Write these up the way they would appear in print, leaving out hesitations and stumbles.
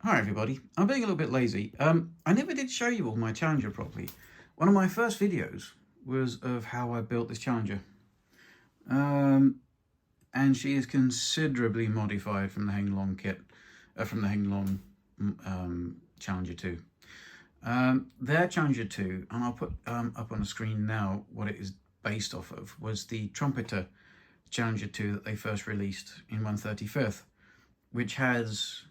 Hi everybody, I'm being a little bit lazy. I never did show you all my Challenger properly. One of my first videos was of how I built this Challenger. And she is considerably modified from the henglong kit, from the henglong Challenger 2. Their Challenger 2, and I'll put up on the screen now what it is based off of, was the trumpeter Challenger 2 that they first released in 1/35th, which has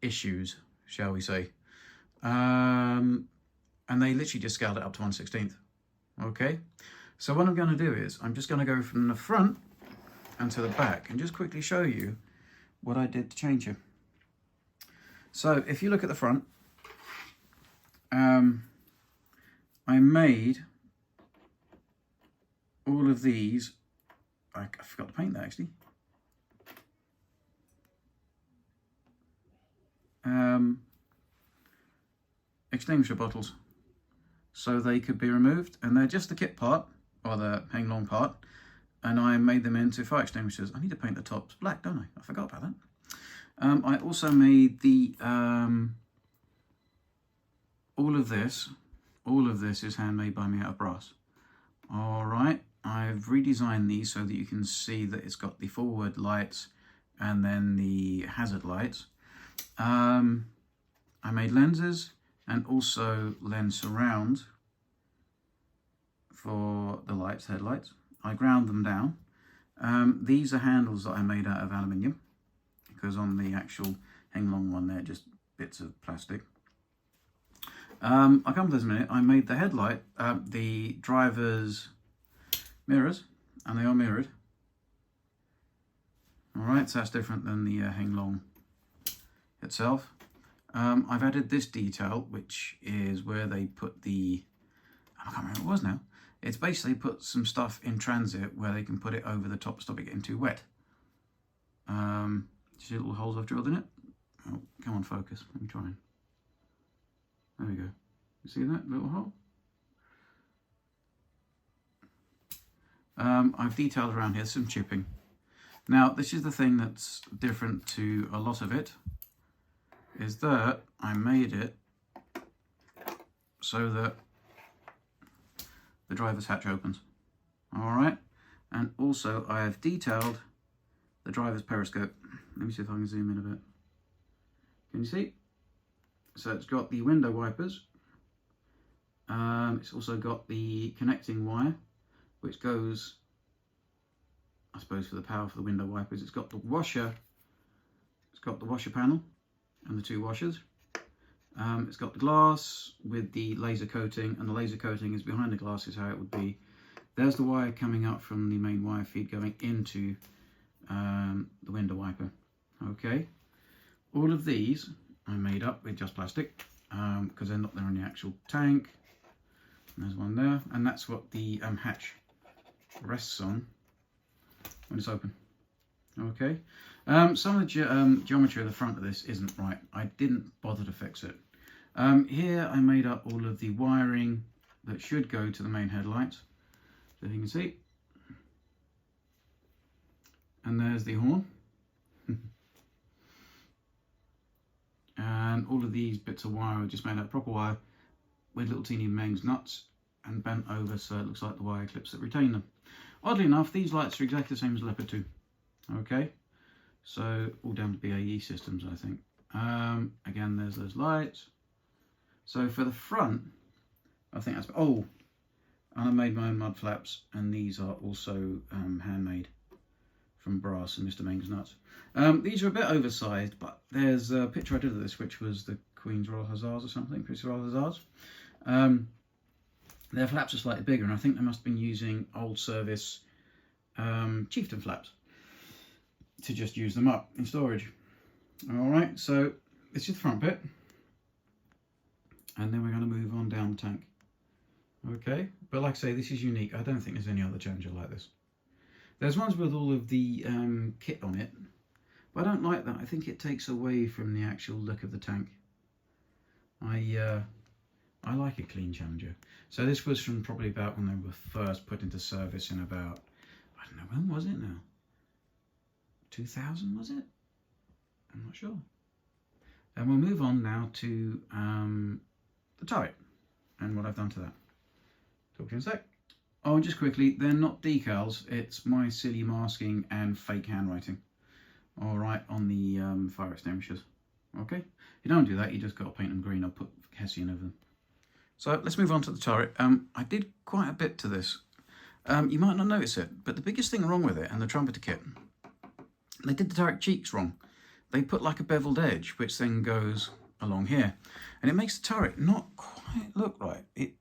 issues, shall we say, and they literally just scaled it up to 1/16. Okay, so what I'm going to do is I'm just going to go from the front and to the back and just quickly show you what I did to change it. So if you look at the front, I made all of these. I forgot to paint that actually. Extinguisher bottles, so they could be removed, and they're just the kit part or the henglong part, and I made them into fire extinguishers. I need to paint the tops black, don't I forgot about that. I also made the all of this is handmade by me out of brass. All right, I've redesigned these so that you can see that it's got the forward lights and then the hazard lights. I made lenses and also lens surround for the lights, headlights. I ground them down. These are handles that I made out of aluminium, because on the actual henglong one they're just bits of plastic. I'll come to this in a minute. I made the headlight, the driver's mirrors, and they are mirrored. Alright, so that's different than the henglong itself. I've added this detail, which is where they put the, I can't remember what it was now. It's basically put some stuff in transit where they can put it over the top to stop it getting too wet. See little holes I've drilled in it? Oh, come on, focus. Let me try and. There we go. You see that little hole? I've detailed around here some chipping. Now, this is the thing that's different to a lot of it, is that I made it so that the driver's hatch opens. All right, and also I have detailed the driver's periscope. Let me see if I can zoom in a bit. Can you see? So it's got the window wipers. It's also got the connecting wire, which goes, I suppose, for the power for the window wipers. It's got the washer. It's got the washer panel and the two washers. It's got the glass with the laser coating, and the laser coating is behind the glass, is how it would be. There's the wire coming up from the main wire feed going into the window wiper. Okay, all of these I made up with just plastic, because they're not there in the actual tank. And there's one there, and that's what the hatch rests on when it's open. Okay, some of the geometry of the front of this isn't right. I didn't bother to fix it. Here I made up all of the wiring that should go to the main headlights, so you can see. And there's the horn. And all of these bits of wire are just made out of proper wire with little teeny Meng's nuts and bent over so it looks like the wire clips that retain them. Oddly enough, these lights are exactly the same as Leopard 2. Okay, so all down to BAE systems, I think. Again, there's those lights. So for the front, I think that's, oh, and I made my own mud flaps, and these are also handmade from brass and Mr. Meng's nuts. These are a bit oversized, but there's a picture I did of this, which was the Queen's Royal Hussars or something, British Royal Hussars. Their flaps are slightly bigger, and I think they must have been using old service chieftain flaps to just use them up in storage. Alright, so this is the front bit, and then we're going to move on down the tank. Okay, but like I say, this is unique. I don't think there's any other Challenger like this. There's ones with all of the kit on it, but I don't like that. I think it takes away from the actual look of the tank. I like a clean Challenger. So this was from probably about when they were first put into service in about, I don't know, when was it now? 2000, was it? I'm not sure. And we'll move on now to the turret and what I've done to that. Talk to you in a sec. Oh, and just quickly, they're not decals, it's my silly masking and fake handwriting. All right, on the fire extinguishers. Okay, if you don't do that, you just got to paint them green. I'll put Hessian over them. So let's move on to the turret. I did quite a bit to this. You might not notice it, but the biggest thing wrong with it and the trumpeter kit, they did the turret cheeks wrong. They put like a beveled edge, which then goes along here, and it makes the turret not quite look right. It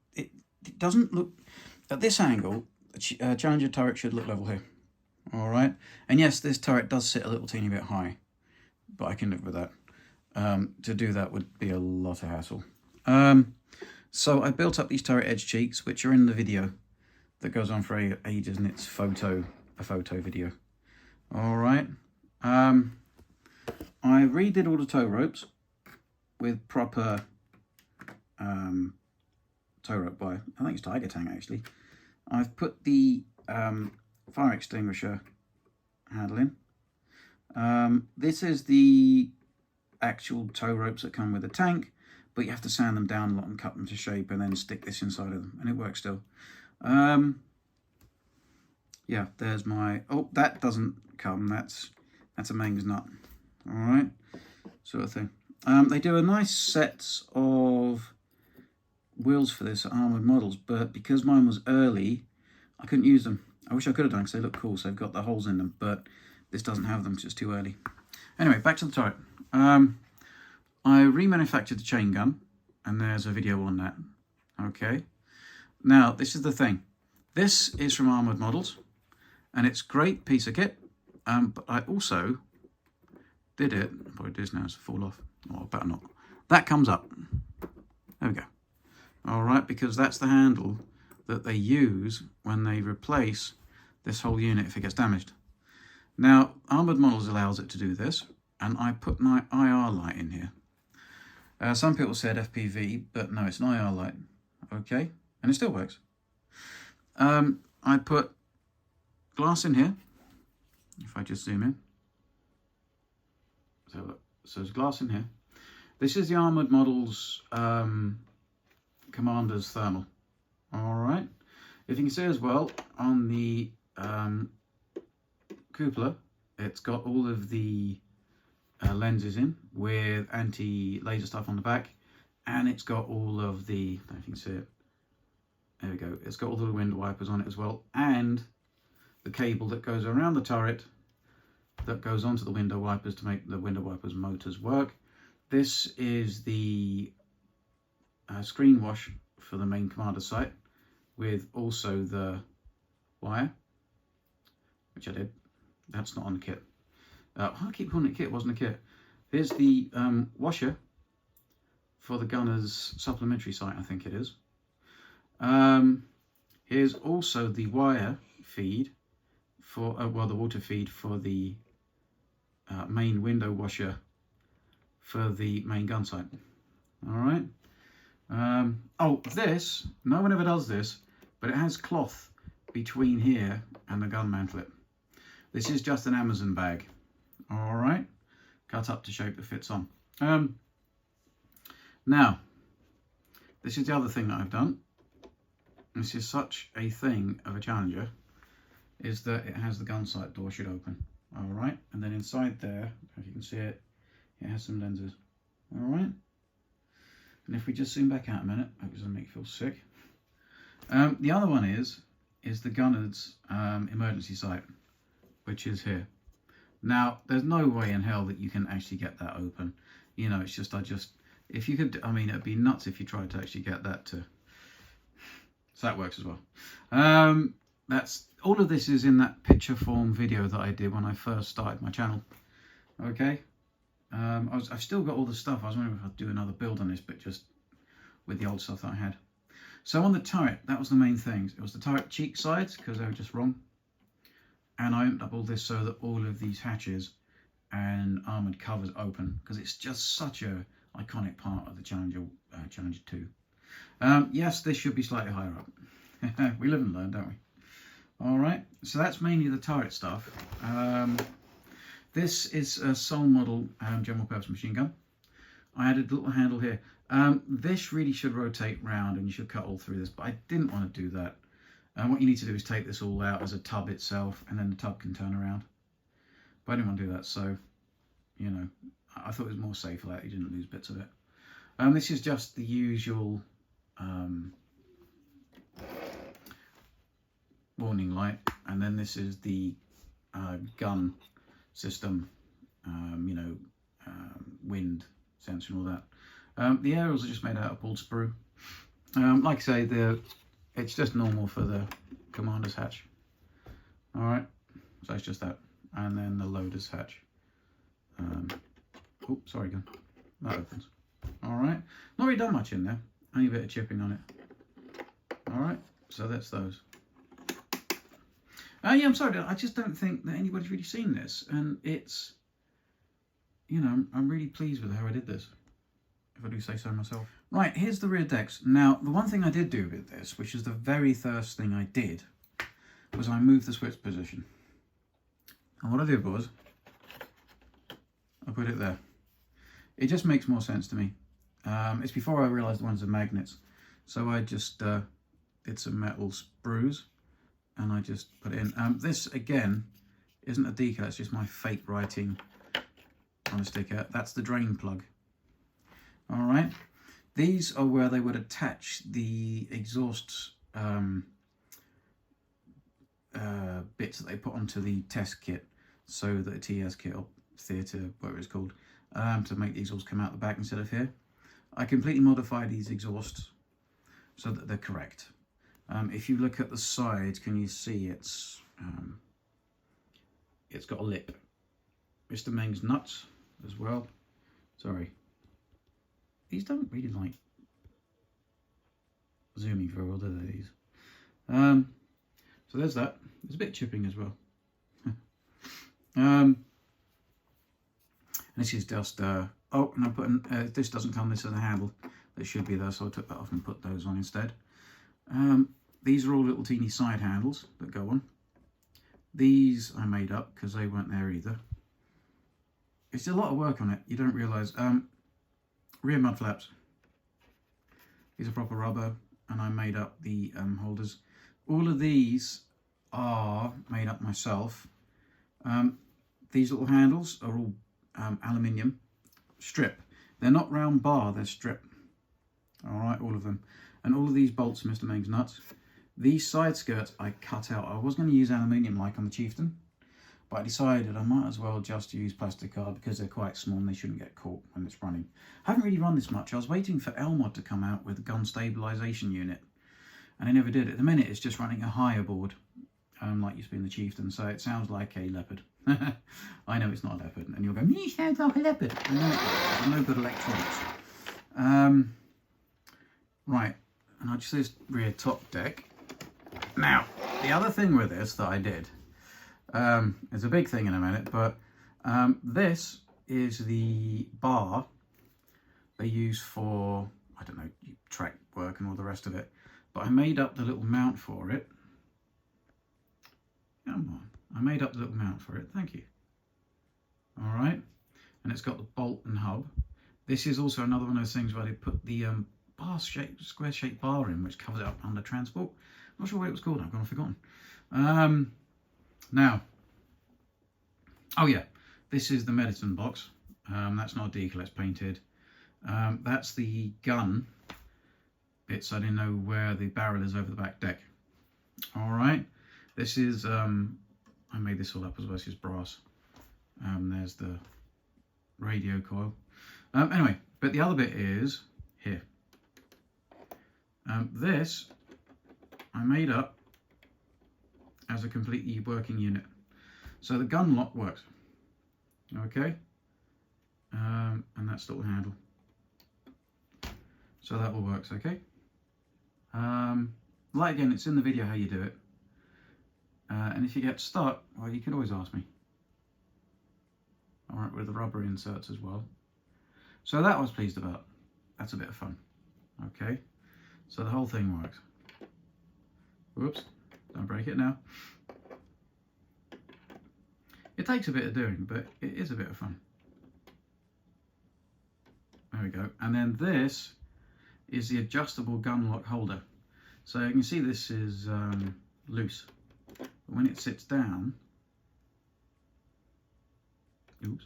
doesn't look at this angle. The Challenger turret should look level here. All right, and yes, this turret does sit a little teeny bit high, but I can live with that. To do that would be a lot of hassle. So I built up these turret edge cheeks, which are in the video that goes on for ages, and it's a photo video. All right. I redid all the tow ropes with proper tow rope wire. I think it's Tiger Tang actually. I've put the fire extinguisher handle in. This is the actual tow ropes that come with the tank, but you have to sand them down a lot and cut them to shape and then stick this inside of them, and it works still. Yeah, there's my, oh, that doesn't come, that's a mango's nut. All right, sort of thing. They do a nice set of wheels for this at Armoured Models, but because mine was early, I couldn't use them. I wish I could have done because they look cool, so they've got the holes in them, but this doesn't have them because it's too early. Anyway, back to the turret. I remanufactured the chain gun, and there's a video on that. Okay. Now, this is the thing. This is from Armoured Models, and it's a great piece of kit, but I also did it, what it is now is to fall off. Oh, I better not. That comes up. There we go. All right, because that's the handle that they use when they replace this whole unit if it gets damaged. Now, Armoured Models allows it to do this, and I put my IR light in here. Some people said FPV, but no, it's an IR light. Okay, and it still works. I put glass in here. If I just zoom in. So look, so there's glass in here. This is the Armoured Models Commander's thermal. All right. If you can see as well, on the cupola, it's got all of the lenses in with anti-laser stuff on the back, and it's got all of the, I don't know if you can see it, there we go, it's got all the window wipers on it as well, and the cable that goes around the turret that goes onto the window wipers to make the window wipers motors work. This is the screen wash for the main commander site, with also the wire, which I did. That's not on the kit. I keep calling it kit, it wasn't a kit. Here's the washer for the gunner's supplementary site, I think it is. Here's also the wire feed for, well, the water feed for the main window washer for the main gun site. All right. Oh, this, no one ever does this, but it has cloth between here and the gun mantlet. This is just an Amazon bag. All right, cut up to shape that fits on. Now, this is the other thing that I've done. This is such a thing of a Challenger, is that it has the gun sight door should open. All right, and then inside there, if you can see it, it has some lenses. All right, and if we just zoom back out a minute, that doesn't make you feel sick. The other one is the gunner's emergency sight, which is here. Now, there's no way in hell that you can actually get that open. You know, it's just, if you could, I mean, it'd be nuts if you tried to actually get that to, so that works as well. That's, all of this is in that picture form video that I did when I first started my channel. Okay. I've still got all the stuff. I was wondering if I'd do another build on this, but just with the old stuff that I had. So on the turret, that was the main thing. It was the turret cheek sides, because they were just wrong. And I opened up all this so that all of these hatches and armoured covers open, because it's just such a iconic part of the Challenger 2. Yes, this should be slightly higher up. We live and learn, don't we? All right, so that's mainly the turret stuff. This is a Sol model general purpose machine gun. I added a little handle here. This really should rotate round and you should cut all through this, but I didn't want to do that. What you need to do is take this all out as a tub itself, and then the tub can turn around. But I didn't want to do that, so, you know, I thought it was more safe that you didn't lose bits of it. This is just the usual warning light, and then this is the gun system, you know, wind sensor and all that. The aerials are just made out of pulled sprue. Like I say, it's just normal for the commander's hatch. All right, so it's just that, and then the loader's hatch. Oh, sorry, gun. That opens. All right, not really done much in there. Only a bit of chipping on it. All right, so that's those. Yeah, I'm sorry, I just don't think that anybody's really seen this, and it's, you know, I'm really pleased with how I did this, if I do say so myself. Right, here's the rear decks. Now, the one thing I did do with this, which is the very first thing I did, was I moved the switch position. And what I did was, I put it there. It just makes more sense to me. It's before I realised the ones are magnets. So I just did some metal sprues, and I just put it in. This, again, isn't a decal, it's just my fake writing on a sticker. That's the drain plug. All right. These are where they would attach the exhaust bits that they put onto the test kit, so that a TS kit or theatre, whatever it's called, to make the exhaust come out the back instead of here. I completely modified these exhausts so that they're correct. If you look at the sides, can you see it's got a lip. Mr. Meng's nuts as well. Sorry. These don't really like zooming very well, do they, these? So there's that. There's a bit of chipping as well. And this is just, oh, and I'm putting, this doesn't come, this is a handle that should be there, so I took that off and put those on instead. These are all little teeny side handles that go on. These I made up because they weren't there either. It's a lot of work on it, you don't realise. Rear mud flaps. These are proper rubber, and I made up the holders. All of these are made up myself. These little handles are all aluminium strip. They're not round bar, they're strip. All right, all of them. And all of these bolts are Mr. Meng's nuts. These side skirts I cut out. I was going to use aluminium like on the Chieftain, but I decided I might as well just use plastic card because they're quite small and they shouldn't get caught when it's running. I haven't really run this much. I was waiting for Armoured to come out with a gun stabilisation unit, and I never did. At the minute, it's just running a Haya board, like used to be in the Chieftain, so it sounds like a leopard. I know it's not a leopard, and you'll go, "You sound like a leopard." No good electronics. Right, and I just this rear top deck. Now, the other thing with this that I did, it's a big thing in a minute, but this is the bar they use for, I don't know, track work and all the rest of it. But I made up the little mount for it. Come on. I made up the little mount for it. Thank you. All right. And it's got the bolt and hub. This is also another one of those things where they put the square shaped bar in, which covers it up under transport. I'm not sure what it was called. I've gone and forgotten. Now, oh yeah, this is the medicine box. That's not a decal, it's painted. That's the gun bits. I didn't know where the barrel is over the back deck. All right, this is, I made this all up as well. This is brass. There's the radio coil. Anyway, but the other bit is here. This I made up as a completely working unit. So the gun lock works. Okay. And that's the little handle. So that all works, okay? Like again, it's in the video how you do it. And if you get stuck, well, you can always ask me. All right, with the rubber inserts as well. So that I was pleased about. That's a bit of fun. Okay, so the whole thing works. Whoops, don't break it now. It takes a bit of doing, but it is a bit of fun. There we go. go. And then this is the adjustable gun lock holder. So you can see this is loose. But when it sits down, oops,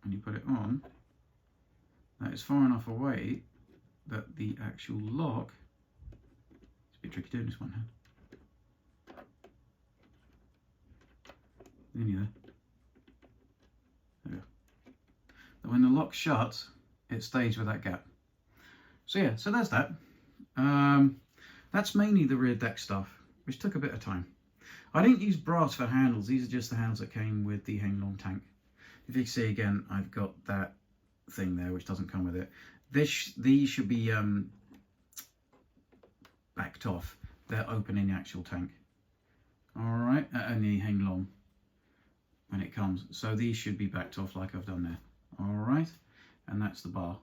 and you put it on, that is far enough away that the actual lock, it's a bit tricky doing this one hand. There we go. And when the lock shuts, it stays with that gap. So yeah, so there's that. That's mainly the rear deck stuff, which took a bit of time. I didn't use brass for handles. These are just the handles that came with the henglong tank. If you can see again, I've got that thing there, which doesn't come with it. These should be backed off. They're open in the actual tank. All right, and the henglong when it comes. So these should be backed off like I've done there. All right, and that's the bar.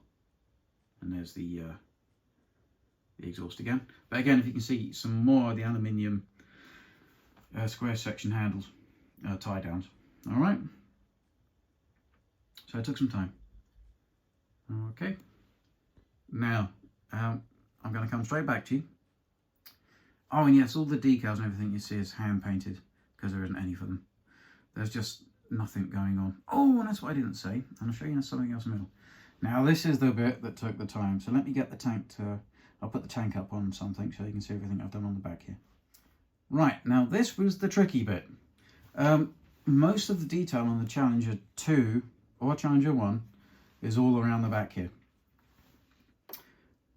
And there's the exhaust again. But again, if you can see some more of the aluminium square section handles, tie downs. All right. So it took some time. Okay. Now, I'm going to come straight back to you. Oh, and yes, all the decals and everything you see is hand painted because there isn't any for them. There's just nothing going on. Oh, and that's what I didn't say. And I'll show you something else in the middle. Now, this is the bit that took the time. So let me get the tank to... I'll put the tank up on something so you can see everything I've done on the back here. Right, now this was the tricky bit. Most of the detail on the Challenger 2 or Challenger 1 is all around the back here.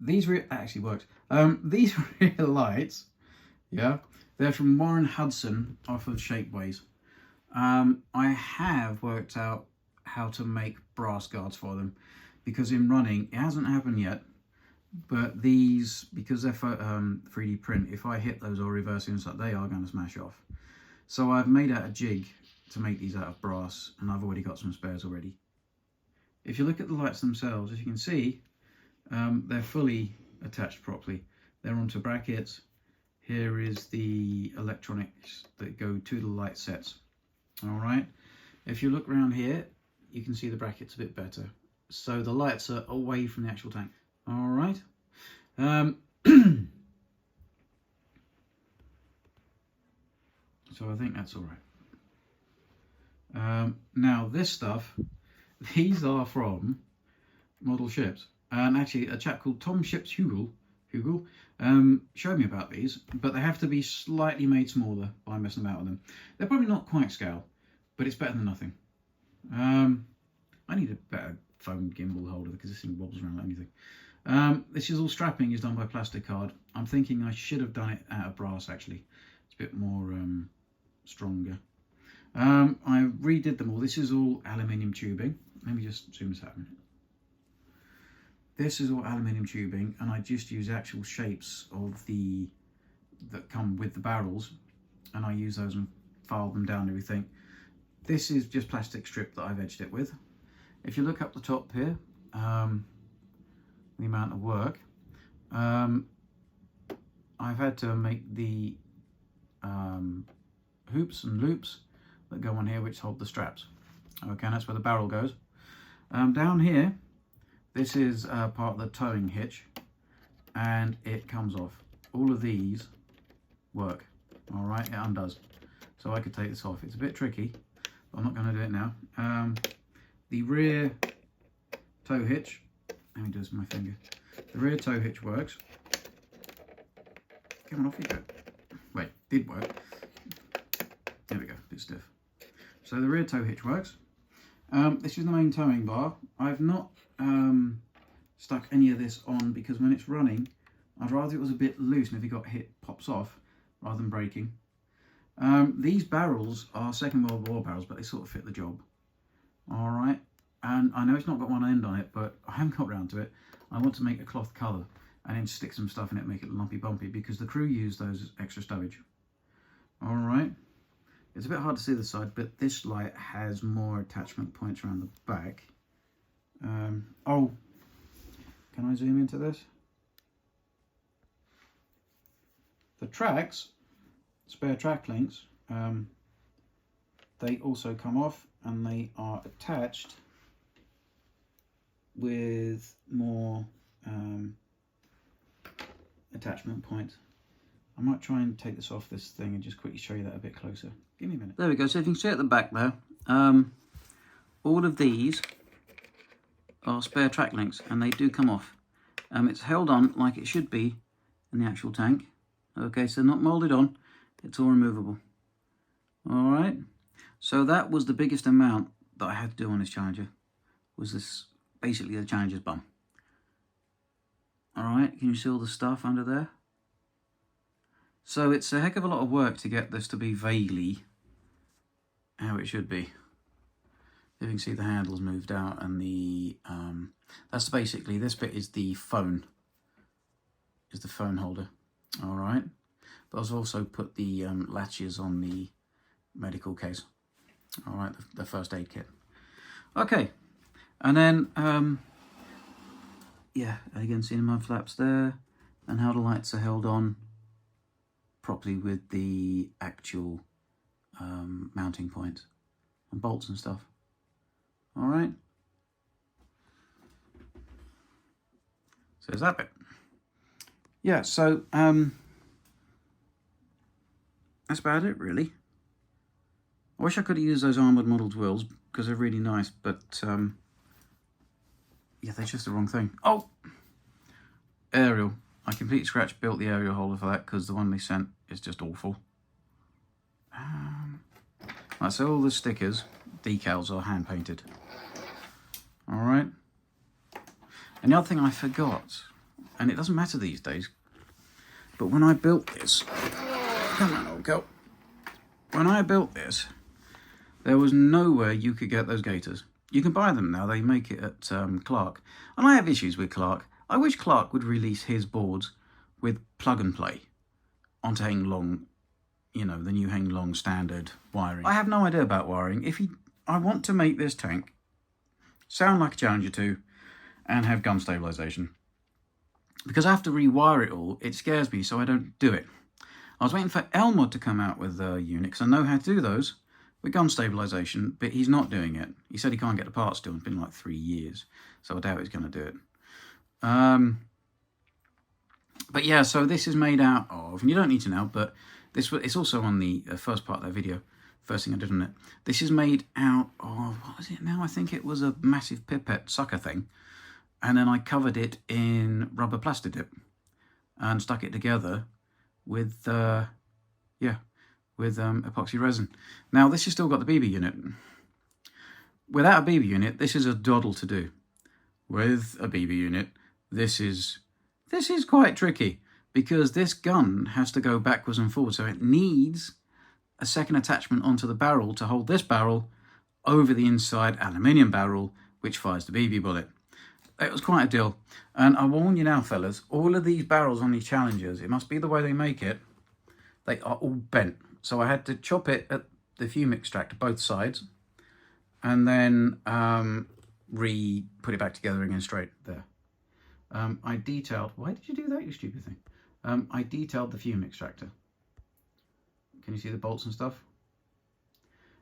These actually works. These rear lights, yeah, they're from Warren Hudson off of Shapeways. I have worked out how to make brass guards for them because in running, it hasn't happened yet, but these, because they're 3D print, if I hit those or reverse them, they are going to smash off. So I've made out a jig to make these out of brass, and I've already got some spares already. If you look at the lights themselves, as you can see, they're fully attached properly. They're onto brackets. Here is the electronics that go to the light sets. All right. If you look around here, you can see the brackets a bit better. So the lights are away from the actual tank. All right. So I think that's all right. Now this stuff, these are from model ships. And actually a chap called Tom Ships Hugel showed me about these, but they have to be slightly made smaller by messing about with them. They're probably not quite scale, but it's better than nothing. I need a better phone gimbal holder because this thing wobbles around like anything. This is all strapping is done by plastic card. I'm thinking I should have done it out of brass actually. It's a bit more stronger. I redid them all. This is all aluminium tubing. Let me just zoom this out a minute. This is all aluminium tubing, and I just use actual shapes of that come with the barrels, and I use those and file them down and everything. This is just plastic strip that I've edged it with. If you look up the top here, the amount of work, I've had to make the hoops and loops that go on here which hold the straps. Okay, and that's where the barrel goes. Down here, this is part of the towing hitch, and it comes off. All of these work, all right, it undoes. So I could take this off. It's a bit tricky, but I'm not going to do it now. The rear tow hitch, let me do this with my finger. The rear tow hitch works. Come on, off you go. Wait, did work. There we go, a bit stiff. So the rear tow hitch works. This is the main towing bar. I've not stuck any of this on because when it's running, I'd rather it was a bit loose, and if it got hit, pops off rather than breaking. These barrels are Second World War barrels, but they sort of fit the job. All right, and I know it's not got one end on it, but I haven't got around to it. I want to make a cloth colour and then stick some stuff in it, make it lumpy bumpy, because the crew use those as extra stowage. All right. It's a bit hard to see the side, but this light has more attachment points around the back. Oh, can I zoom into this? The tracks, spare track links, they also come off and they are attached with more attachment points. I might try and take this off this thing and just quickly show you that a bit closer. Give me a minute. There we go. So if you can see at the back there, all of these are spare track links, and they do come off. It's held on like it should be in the actual tank. Okay, so not molded on, it's all removable. All right, so that was the biggest amount that I had to do on this Challenger, was this basically the Challenger's bum. All right, can you see all the stuff under there? So it's a heck of a lot of work to get this to be vaguely how it should be. You can see the handles moved out, and the that's basically, this bit is the phone holder. All right, but I've also put the latches on the medical case. All right, the first aid kit. Okay, and then yeah, again, seeing the mud flaps there, and how the lights are held on properly with the actual mounting points and bolts and stuff. All right, so there's that bit. Yeah, so that's about it really. I wish I could have used those Armoured modelled wheels because they're really nice, but yeah, they're just the wrong thing. Oh, aerial. I completely scratch built the aerial holder for that because the one they sent is just awful. Right, so all the stickers, decals are hand painted. All right. And the other thing I forgot, and it doesn't matter these days, but when I built this, come on, old girl. When I built this, there was nowhere you could get those gators. You can buy them now, they make it at Clark. And I have issues with Clark. I wish Clark would release his boards with plug and play onto henglong, you know, the new henglong standard wiring. I have no idea about wiring. I want to make this tank sound like a Challenger 2 and have gun stabilization. Because I have to rewire it all, it scares me, so I don't do it. I was waiting for Armoured to come out with a unit, because I know how to do those with gun stabilization, but he's not doing it. He said he can't get the parts still. It's been like 3 years, so I doubt he's going to do it. But yeah, so this is made out of, and you don't need to know, but it's also on the first part of that video, first thing I did on it. This is made out of, what is it now? I think it was a massive pipette sucker thing, and then I covered it in rubber plastic dip and stuck it together with epoxy resin. Now this has still got the BB unit. Without a BB unit, this is a doddle to do. With a BB unit, this is quite tricky, because this gun has to go backwards and forwards, so it needs a second attachment onto the barrel to hold this barrel over the inside aluminium barrel, which fires the BB bullet. It was quite a deal. And I warn you now, fellas, all of these barrels on these Challengers, it must be the way they make it, they are all bent. So I had to chop it at the fume extractor, both sides, and then put it back together again straight there. I detailed, why did you do that, you stupid thing? I detailed the fume extractor. Can you see the bolts and stuff?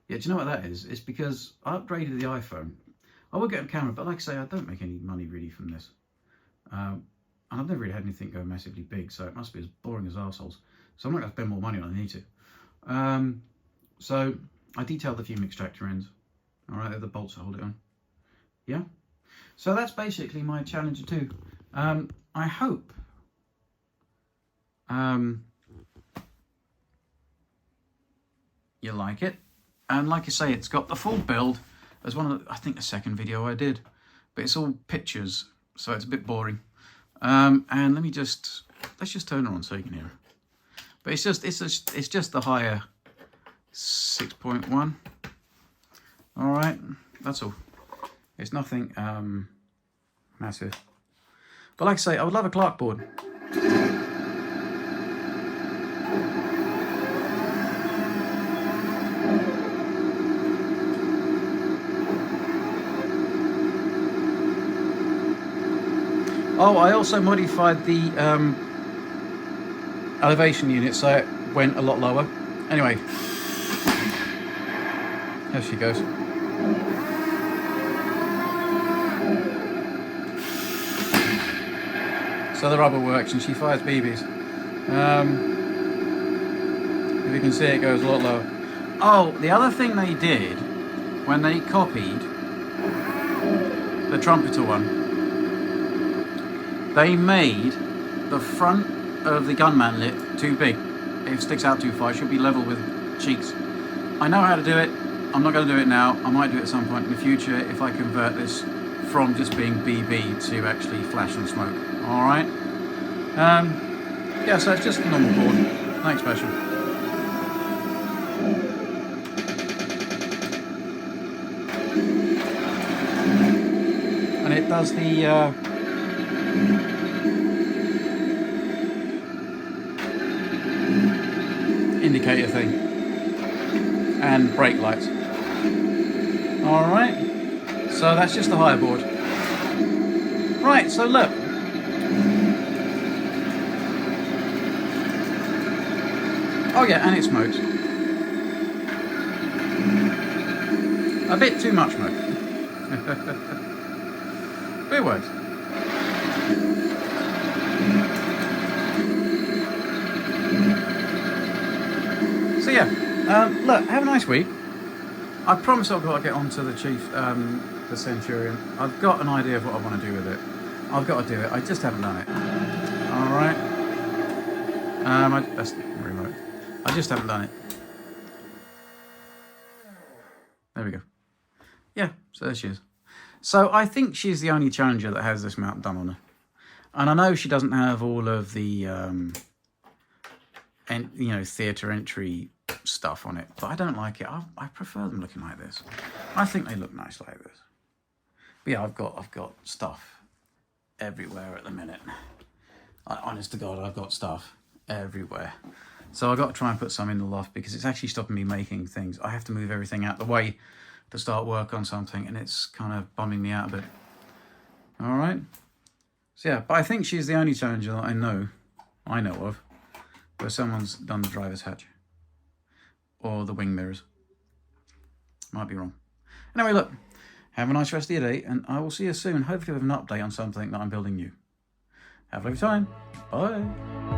Yeah, do you know what that is? It's because I upgraded the iPhone. I will get a camera, but like I say, I don't make any money really from this. And I've never really had anything go massively big, so it must be as boring as arseholes. So I'm not going to spend more money on it than I need to. So I detailed the fume extractor ends. All right, they're the bolts that hold it on. Yeah. So that's basically my Challenger 2. I hope you like it. And like I say, it's got the full build as one of the, I think the second video I did, but it's all pictures, so it's a bit boring. And let's just turn her on so you can hear her. But it's just the Haya 6.1. All right, that's all. It's nothing massive. But like I say, I would love a Clark board. Oh, I also modified the elevation unit so it went a lot lower. Anyway, here she goes. So the rubber works and she fires BBs. If you can see, it goes a lot lower. Oh, the other thing they did when they copied the trumpeter one, they made the front of the gun mantlet too big. It sticks out too far. It should be level with cheeks. I know how to do it. I'm not going to do it now. I might do it at some point in the future if I convert this from just being BB to actually flash and smoke. Alright? Yeah, so it's just a normal board. Nothing special. And it does the indicator thing and brake lights. Alright, so that's just the Haya board. Right, so look. Oh yeah, and it smokes. A bit too much smoke. But it works. So yeah, look, have a nice week. I promise I've got to get onto the chief, the centurion. I've got an idea of what I want to do with it. I've got to do it. I just haven't done it. All right. That's remote. I just haven't done it. There we go. Yeah, so there she is. So I think she's the only challenger that has this mount done on her. And I know she doesn't have all of the, theatre entry stuff on it, but I don't like it. I prefer them looking like this. I think they look nice like this. But yeah, I've got stuff everywhere at the minute. Honest to God, I've got stuff everywhere. So I've got to try and put some in the loft because it's actually stopping me making things. I have to move everything out the way to start work on something, and it's kind of bumming me out a bit. All right. So yeah, but I think she's the only challenger that I know of, where someone's done the driver's hatch or the wing mirrors. Might be wrong. Anyway, look, have a nice rest of your day, and I will see you soon, hopefully with an update on something that I'm building new. Have a lovely time. Bye.